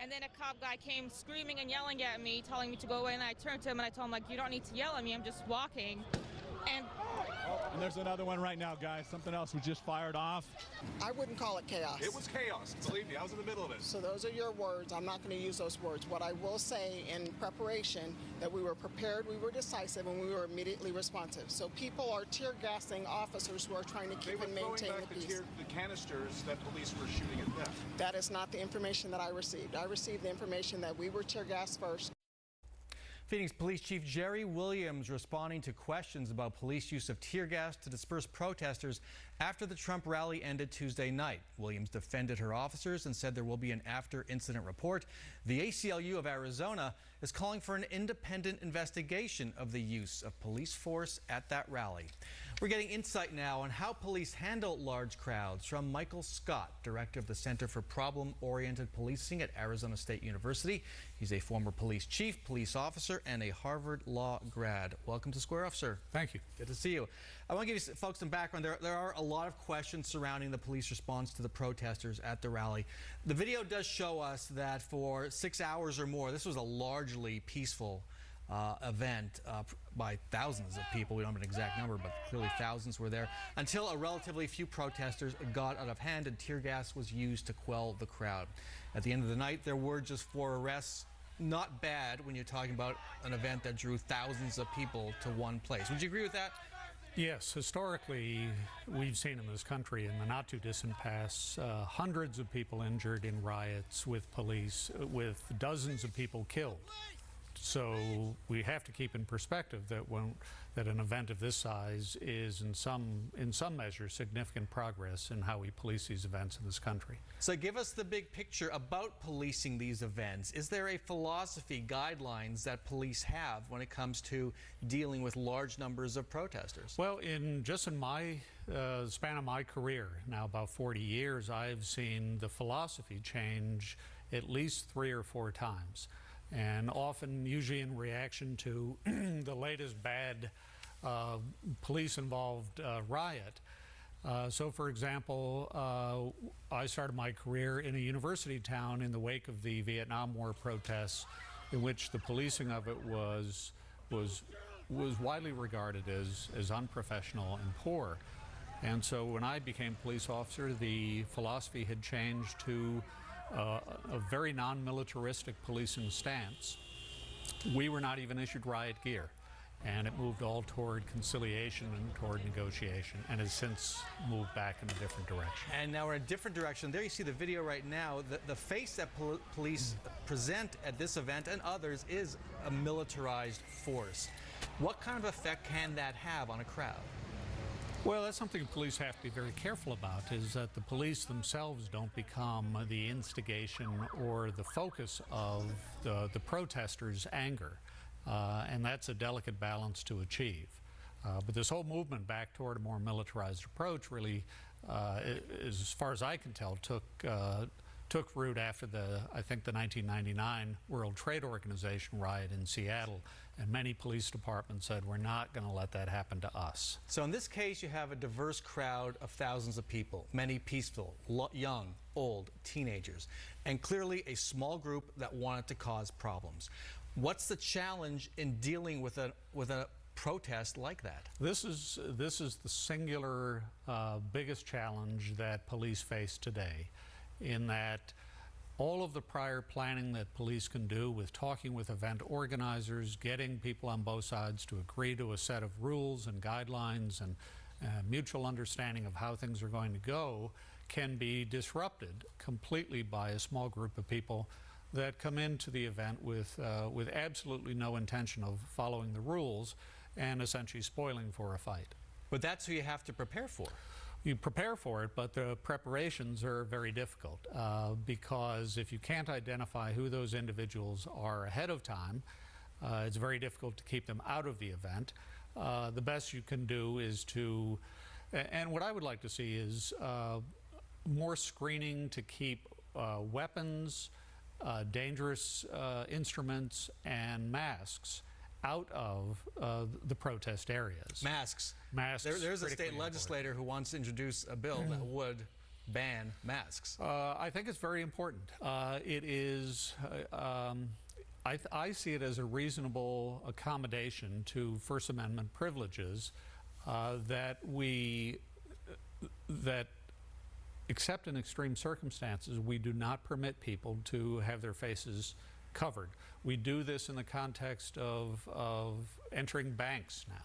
And then a cop guy came screaming and yelling at me, telling me to go away, and I turned to him and I told him, like, you don't need to yell at me, I'm just walking. And there's another one right now, guys. Something else was just fired off. I wouldn't call it chaos. It was chaos. Believe me, I was in the middle of it. So those are your words. I'm not going to use those words. What I will say in preparation, that we were prepared, we were decisive, and we were immediately responsive. So people are tear gassing officers who are trying to keep and maintain the peace. The canisters that police were shooting at them. That is not the information that I received. I received the information that we were tear gassed first. Phoenix Police Chief Jerry Williams responding to questions about police use of tear gas to disperse protesters after the Trump rally ended Tuesday night. Williams defended her officers and said there will be an after-incident report. The ACLU of Arizona is calling for an independent investigation of the use of police force at that rally. We're getting insight now on how police handle large crowds from Michael Scott, director of the Center for Problem-Oriented Policing at Arizona State University. He's a former police chief, police officer, and a Harvard Law grad. Welcome to Square Off, sir. Thank you. Good to see you. I want to give you folks some background. There are a lot of questions surrounding the police response to the protesters at the rally. The video does show us that for 6 hours or more, this was a largely peaceful event by thousands of people. We don't have an exact number, but clearly thousands were there, until a relatively few protesters got out of hand and tear gas was used to quell the crowd. At the end of the night, there were just 4 arrests. Not bad when you're talking about an event that drew thousands of people to one place. Would you agree with that? Yes, historically, we've seen in this country in the not too distant past hundreds of people injured in riots with police, with dozens of people killed. So we have to keep in perspective that an event of this size is in some measure significant progress in how we police these events in this country. So give us the big picture about policing these events. Is there a philosophy, guidelines that police have when it comes to dealing with large numbers of protesters? Well, in my span of my career, now about 40 years, I've seen the philosophy change at least 3 or 4 times. And often, usually in reaction to the latest bad police-involved riot. So, for example, I started my career in a university town in the wake of the Vietnam War protests, in which the policing of it was widely regarded as unprofessional and poor. And so when I became police officer, the philosophy had changed to a very non-militaristic policing stance. We were not even issued riot gear, and it moved all toward conciliation and toward negotiation, and has since moved back in a different direction. And now we're in a different direction. There you see the video right now. The face that police present at this event and others is a militarized force. What kind of effect can that have on a crowd? Well, that's something police have to be very careful about, is that the police themselves don't become the instigation or the focus of the protesters' anger. And that's a delicate balance to achieve. But this whole movement back toward a more militarized approach really, as far as I can tell, took root after I think the 1999 World Trade Organization riot in Seattle, and many police departments said, we're not going to let that happen to us. So in this case, you have a diverse crowd of thousands of people, many peaceful, young, old, teenagers, and clearly a small group that wanted to cause problems. What's the challenge in dealing with a protest like that? This is the singular biggest challenge that police face today, in that all of the prior planning that police can do with talking with event organizers, getting people on both sides to agree to a set of rules and guidelines and mutual understanding of how things are going to go, can be disrupted completely by a small group of people that come into the event with absolutely no intention of following the rules and essentially spoiling for a fight. But that's who you have to prepare for. You prepare for it, but the preparations are very difficult because if you can't identify who those individuals are ahead of time, it's very difficult to keep them out of the event. The best you can do is to, and what I would like to see is more screening to keep weapons, dangerous instruments, and masks out of the protest areas. Masks. Masks. There's a state legislator who wants to introduce a bill that would ban masks? I think it's very important. It is. I see it as a reasonable accommodation to First Amendment privileges that except in extreme circumstances, we do not permit people to have their faces covered. We do this in the context of entering banks now.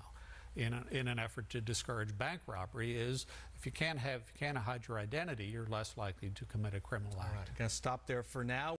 In an effort to discourage bank robbery, is if you can't hide your identity, you're less likely to commit a criminal act. All right, going to stop there for now.